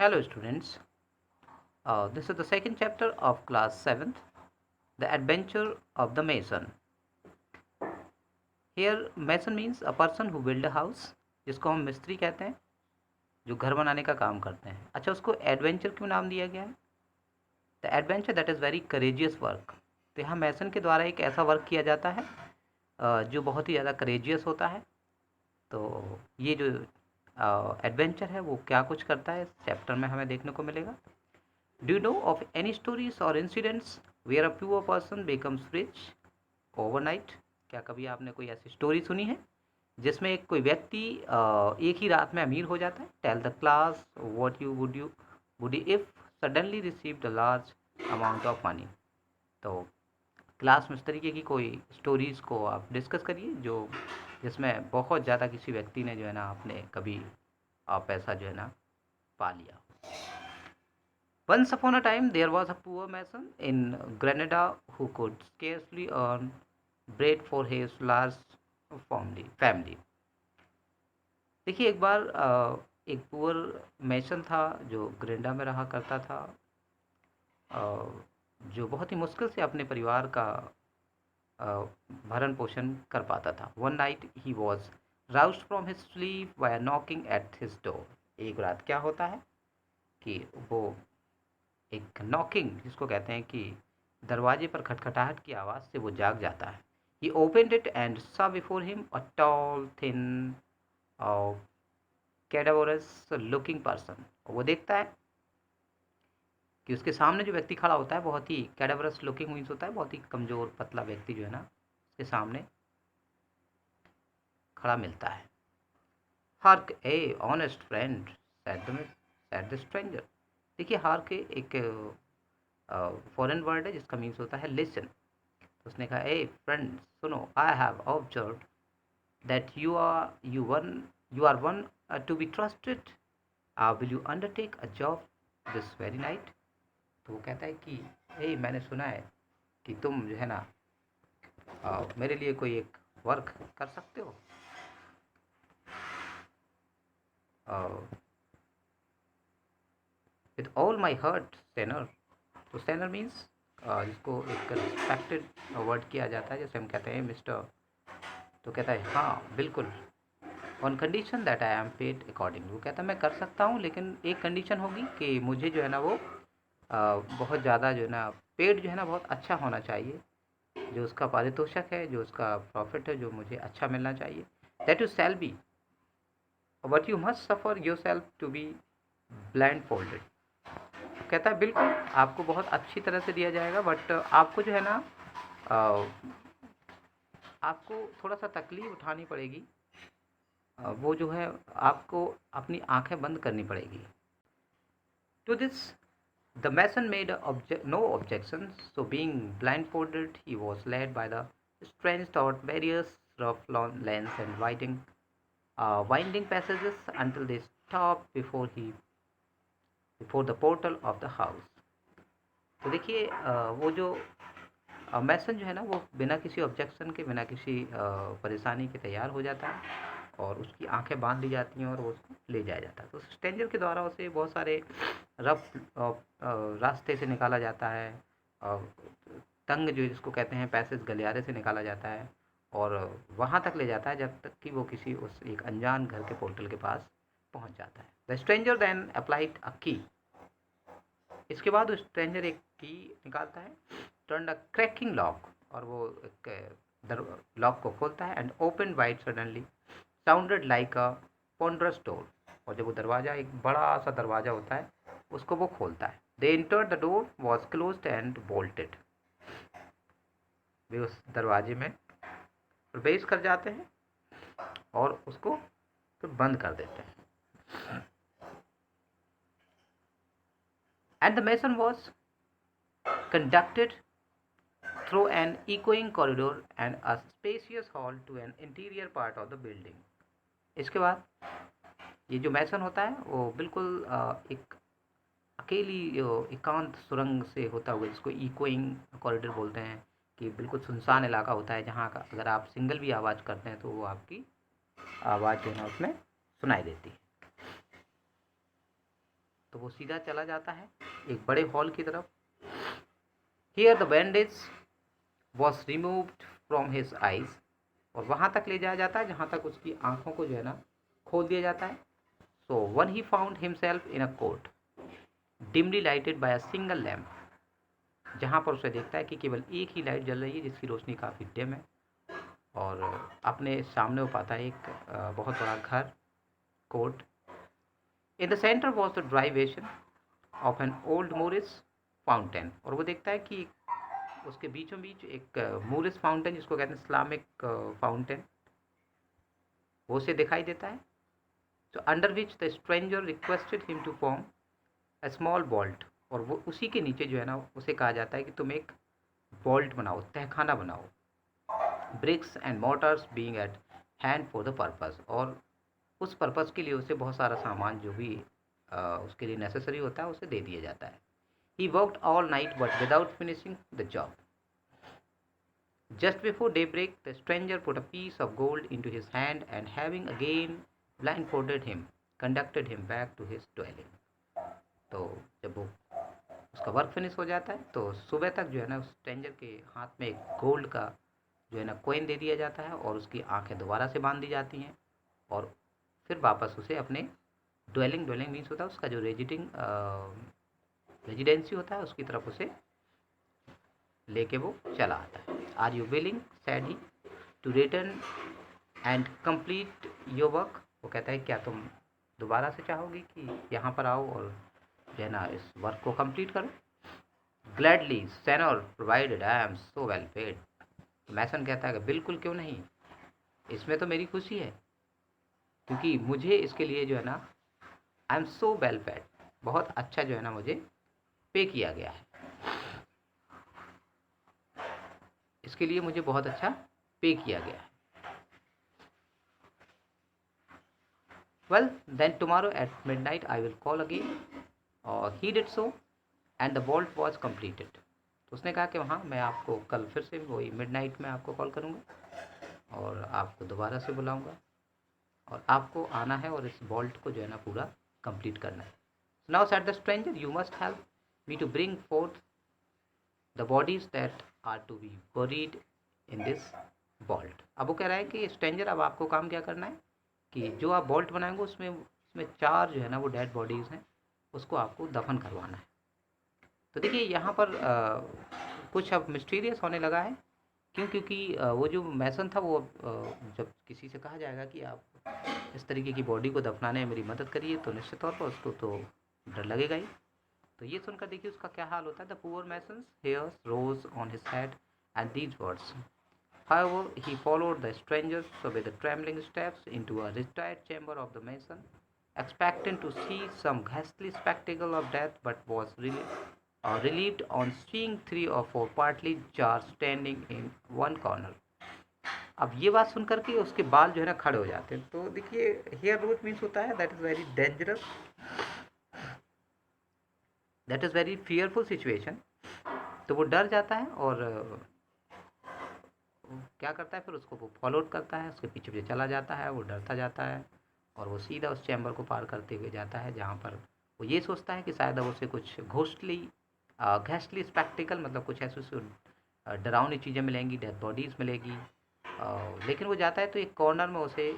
Hello students, this is the second chapter of class 7th, The Adventure of the Mason. Here mason means a person who build a house, जिसको हम मिस्त्री कहते हैं, जो घर बनाने का काम करते हैं. अच्छा, उसको एडवेंचर क्यों नाम दिया गया है? The adventure that is very courageous work. तो यहाँ मैसन के द्वारा एक ऐसा वर्क किया जाता है जो बहुत ही ज़्यादा करेजियस होता है. तो ये जो एडवेंचर है वो क्या कुछ करता है इस चैप्टर में हमें देखने को मिलेगा. Do you know of any stories or incidents where a poor person becomes rich overnight? क्या कभी आपने कोई ऐसी स्टोरी सुनी है जिसमें एक कोई व्यक्ति एक ही रात में अमीर हो जाता है? Tell the class what would you if suddenly received a large amount of money. तो क्लास में इस तरीके की कोई स्टोरीज को आप डिस्कस करिए जो जिसमें बहुत ज़्यादा किसी व्यक्ति ने जो है ना आपने कभी पैसा जो है ना पा लिया. Once upon a time, there was a poor mason in Granada who could scarcely earn bread for his large family. देखिए, एक बार एक पुअर मैसन था जो ग्रेनाडा में रहा करता था, जो बहुत ही मुश्किल से अपने परिवार का भरण पोषण कर पाता था. One night he was roused from his sleep by a knocking at his door. एक रात क्या होता है कि वो एक नॉकिंग जिसको कहते हैं कि दरवाजे पर खटखटाहट की आवाज़ से वो जाग जाता है. He opened it and saw before him a tall, thin, cadaverous looking person. वो देखता है कि उसके सामने जो व्यक्ति खड़ा होता है बहुत ही कैडावरस लुकिंग मीन्स होता है बहुत ही कमज़ोर पतला व्यक्ति जो है ना उसके सामने खड़ा मिलता है. Hark A honest friend said the stranger. देखिए, हार्क एक फॉरेन वर्ड है जिसका मीन्स होता है लिसन. तो उसने कहा, ए फ्रेंड सुनो, I have observe that you are one to be trusted. Will you undertake a job this very night. तो वो कहता है कि ए मैंने सुना है कि तुम जो है ना मेरे लिए कोई एक वर्क कर सकते हो. With all my heart stranger. तो स्टेनर मीन्स जिसको एक रिस्पेक्टेड वर्ड किया जाता है, जैसे हम कहते हैं मिस्टर. तो कहता है हाँ बिल्कुल, on condition that I am paid according. वो कहता है मैं कर सकता हूँ लेकिन एक कंडीशन होगी कि मुझे जो है ना वो बहुत ज़्यादा जो है ना पेड जो है ना बहुत अच्छा होना चाहिए. जो उसका पारितोषिक है, जो उसका प्रॉफिट है, जो मुझे अच्छा मिलना चाहिए. That you shall be but you must suffer yourself to be blindfolded. कहता है बिल्कुल आपको बहुत अच्छी तरह से दिया जाएगा बट आपको जो है ना आपको थोड़ा सा तकलीफ उठानी पड़ेगी. वो जो है आपको अपनी आंखें बंद करनी पड़ेगी. To this the mason made no objections, so being blindfolded, he was led by the strange thought various rough lanes and winding passages until they stopped before the portal of the house. तो देखिए वो जो मैसन जो है ना वो बिना किसी ऑब्जेक्शन के, बिना किसी परेशानी के तैयार हो जाता है और उसकी आंखें बांध दी जाती हैं और वो उसको ले जाया जाता है. तो स्ट्रेंजर के द्वारा उसे बहुत सारे रफ रास्ते से निकाला जाता है, तंग जो जिसको कहते हैं पैसेज गलियारे से निकाला जाता है और वहाँ तक ले जाता है जब तक कि वो किसी उस एक अनजान घर के पोर्टल के पास पहुँच जाता है. द स्ट्रेंजर देन अप्लाइड अ की. इसके बाद उस स्ट्रेंजर एक की निकालता है, टर्न अ क्रैकिंग लॉक, और वो एक लॉक को खोलता है. And open wide suddenly sounded like a ponderous door. और जब वो दरवाज़ा एक बड़ा सा दरवाज़ा होता है उसको वो खोलता है. They entered the door was closed and bolted. वे उस दरवाजे में प्रवेश कर जाते हैं और उसको फिर बंद कर देते हैं. And the mason was conducted through an echoing corridor and a spacious hall to an interior part of the building. इसके बाद ये जो मैसन होता है वो बिल्कुल एक अकेली एकांत सुरंग से होता हुआ, जिसको इकोइंग कॉरिडोर बोलते हैं, कि बिल्कुल सुनसान इलाका होता है जहाँ का अगर आप सिंगल भी आवाज़ करते हैं तो वो आपकी आवाज़ जो है ना उसमें सुनाई देती है. तो वो सीधा चला जाता है एक बड़े हॉल की तरफ। Here the bandage was removed from his eyes, और वहाँ तक ले जाया जाता है जहाँ तक उसकी आंखों को जो है ना खोल दिया जाता है। So when he found himself in a court dimly lighted by a single lamp, जहाँ पर उसे देखता है कि केवल एक ही लाइट जल रही है जिसकी रोशनी काफ़ी डिम है, और अपने सामने वो पाता है एक बहुत बड़ा घर, court. In the centre was the dry basin of an old Moorish fountain, और वो देखता है कि उसके बीचों बीच एक मोरिस फाउंटेन, जिसको कहते हैं इस्लामिक फाउंटेन, वो उसे दिखाई देता है। तो under which the stranger requested him to form a small vault, और वो उसी के नीचे जो है ना उसे कहा जाता है कि तुम एक वॉल्ट बनाओ, तहखाना बनाओ, bricks and mortars being at hand for the purpose, और उस पर्पस के लिए उसे बहुत सारा सामान जो भी उसके लिए नेसेसरी होता है उसे दे दिया जाता है। He worked all night but without finishing the job. Just before daybreak, the stranger put a piece of gold into his hand and having again blindfolded him, conducted him back to his dwelling. तो जब वो उसका work finish हो जाता है तो सुबह तक जो है ना उस स्ट्रेंजर के हाथ में एक गोल्ड का जो है ना कॉइन दे दिया जाता है, और उसकी आंखें दोबारा से बांध दी जाती हैं, और फिर वापस उसे अपने ड्वेलिंग, ड्वेलिंग मीन्स होता है उसका जो रेजिडेंसी होता है, उसकी तरफ उसे लेके वो चला आता है। Are you willing said he to return and complete your work, वो कहता है क्या तुम दोबारा से चाहोगे कि यहाँ पर आओ और जो है ना इस वर्क को कंप्लीट करो। Gladly senor provided, I am so well paid. Mason कहता है कि बिल्कुल, क्यों नहीं, इसमें तो मेरी खुशी है, क्योंकि मुझे इसके लिए जो है ना आई एम सो वेल पेड, बहुत अच्छा जो है ना मुझे पे किया गया है, इसके लिए मुझे बहुत अच्छा पे किया गया है। Well, then tomorrow at midnight I will call again. He did so and the vault was completed. तो उसने कहा कि हाँ, मैं आपको कल फिर से वही मिडनाइट में आपको कॉल करूँगा और आपको दोबारा से बुलाऊँगा, और आपको आना है और इस वॉल्ट को जो है ना पूरा कंप्लीट करना है। Now said the stranger, you must help me to bring forth the bodies that are to be buried in this vault. अब वो कह रहा है कि स्ट्रेंजर, अब आपको काम क्या करना है कि जो आप वॉल्ट बनाएंगे उसमें उसमें 4 जो है ना वो डेड बॉडीज़ हैं, उसको आपको दफन करवाना है। तो देखिए यहाँ पर कुछ अब मिस्टीरियस होने लगा है। क्यों? क्योंकि वो जो मैसन था वो जब किसी से कहा जाएगा कि आप इस तरीके की बॉडी को दफनाने में मेरी मदद करिए, तो निश्चित तौर पर उसको तो डर लगेगा ही। तो ये सुनकर देखिए उसका क्या हाल होता है। The poor mason's hairs rose on his head at these words. However, he followed the strangers with the trembling steps into a retired chamber of the mason, expecting to see some ghastly spectacle of death, but was relieved on seeing 3 or 4 partly jars standing in one corner. अब ये बात सुन करके उसके बाल जो है ना खड़े हो जाते हैं। तो देखिए हेयर रोज मीन्स होता है that is very dangerous, that is very fearful situation. तो वो डर जाता है और क्या करता है, फिर उसको वो फॉलो करता है, उसके पीछे पीछे चला जाता है, वो डरता जाता है और वो सीधा उस चैम्बर को पार करते हुए जाता है जहाँ पर वो ये सोचता है कि शायद अब उसे कुछ घोस्टली स्पेक्टिकल, मतलब कुछ ऐसे डरावनी चीज़ें मिलेंगी, डेड बॉडीज़ मिलेगी। लेकिन वो जाता है तो एक कॉर्नर में उसे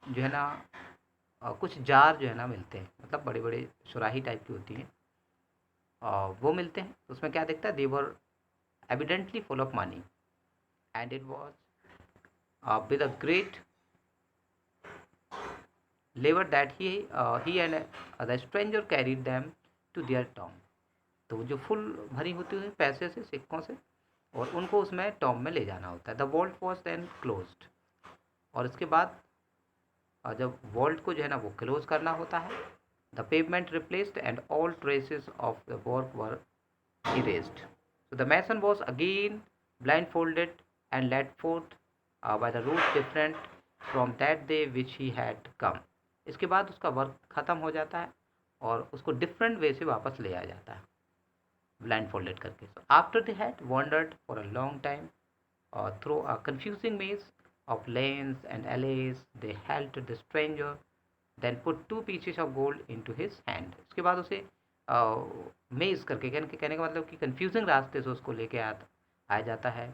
जो है ना कुछ जार जो है ना मिलते हैं, मतलब बड़े बड़े सुराही टाइप की होती हैं, वो मिलते हैं। तो उसमें क्या दिखता है, they were evidently full of money and it was with a great labor that he and the stranger carried them to their tomb. तो जो फुल भरी होती है पैसे से, सिक्कों से, और उनको उसमें टॉम में ले जाना होता है। The vault was then closed, और इसके बाद जब वॉल्ट को जो है ना वो क्लोज करना होता है, the pavement replaced and all traces of the work were erased. So the mason was again blindfolded and led forth by the route different from that day which he had come. इसके बाद उसका work ख़त्म हो जाता है और उसको different way से वापस ले आया जाता है ब्लाइंड फोल्डेड करके। So after they had wandered for a long time through a confusing maze of lanes and alleys, they halted the stranger then put 2 pieces of gold into his hand. उसके बाद उसे मेज़ करके, कहने का मतलब कि कन्फ्यूजिंग रास्ते से उसको लेके आया जाता है,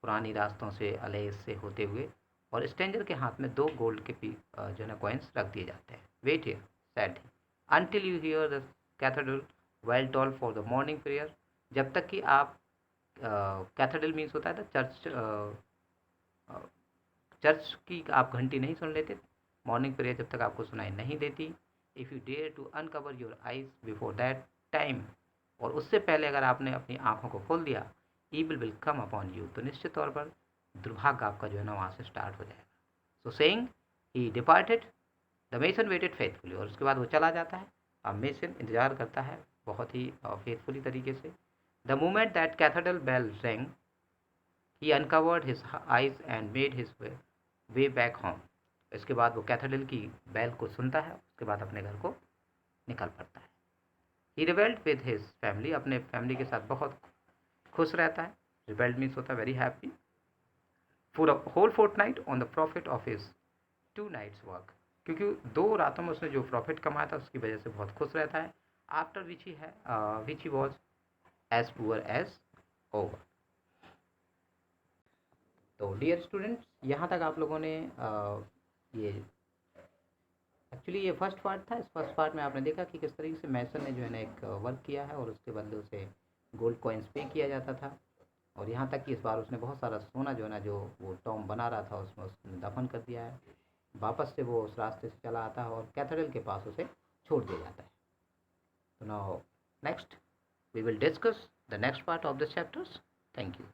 पुरानी रास्तों से अलेस से होते हुए, और स्ट्रेंजर के हाथ में 2 गोल्ड के जो है ना कॉइन्स रख दिए जाते हैं। Wait here said he, until you hear the cathedral bell toll for the morning prayer. जब तक कि आप कैथेड्रल मीन्स होता है ना चर्च, चर्च की आप घंटी नहीं सुन लेते, मॉर्निंग प्रेयर जब तक आपको सुनाई नहीं देती। If you dare to uncover your eyes before that time, और उससे पहले अगर आपने अपनी आंखों को खोल दिया, evil will come upon you, तो निश्चित तौर पर दुर्भाग्य आपका जो है ना वहाँ से स्टार्ट हो जाएगा। So saying he departed, the mason waited faithfully, और उसके बाद वो चला जाता है। अब मेसन इंतजार करता है बहुत ही फेथफुली तरीके से। The moment that cathedral bell rang he uncovered his eyes and made his way back home. इसके बाद वो कैथेड्रल की बेल को सुनता है, उसके बाद अपने घर को निकल पड़ता है। ही रिबेल्ड विद हिज फैमिली, अपने फैमिली के साथ बहुत खुश रहता है। रिबेल्ड मीन्स होता है very happy. For a whole fortnight on the profit of his 2 night's work, क्योंकि 2 रातों में उसने जो प्रॉफिट कमाया था उसकी वजह से बहुत खुश रहता है। After which he was as poor as ever. तो डियर स्टूडेंट्स, यहाँ तक आप लोगों ने ये एक्चुअली ये फर्स्ट पार्ट था। इस फर्स्ट पार्ट में आपने देखा कि किस तरीके से मैसन ने जो है ना एक वर्क किया है और उसके बदले उसे गोल्ड कॉइन्स पे किया जाता था, और यहाँ तक कि इस बार उसने बहुत सारा सोना जो है ना जो वो टॉम बना रहा था उसमें उसने दफन कर दिया है। वापस से वो उस रास्ते से चला आता है और कैथेड्रल के पास उसे छोड़ दिया जाता है। तो now next we will discuss the next part of this chapters. Thank you.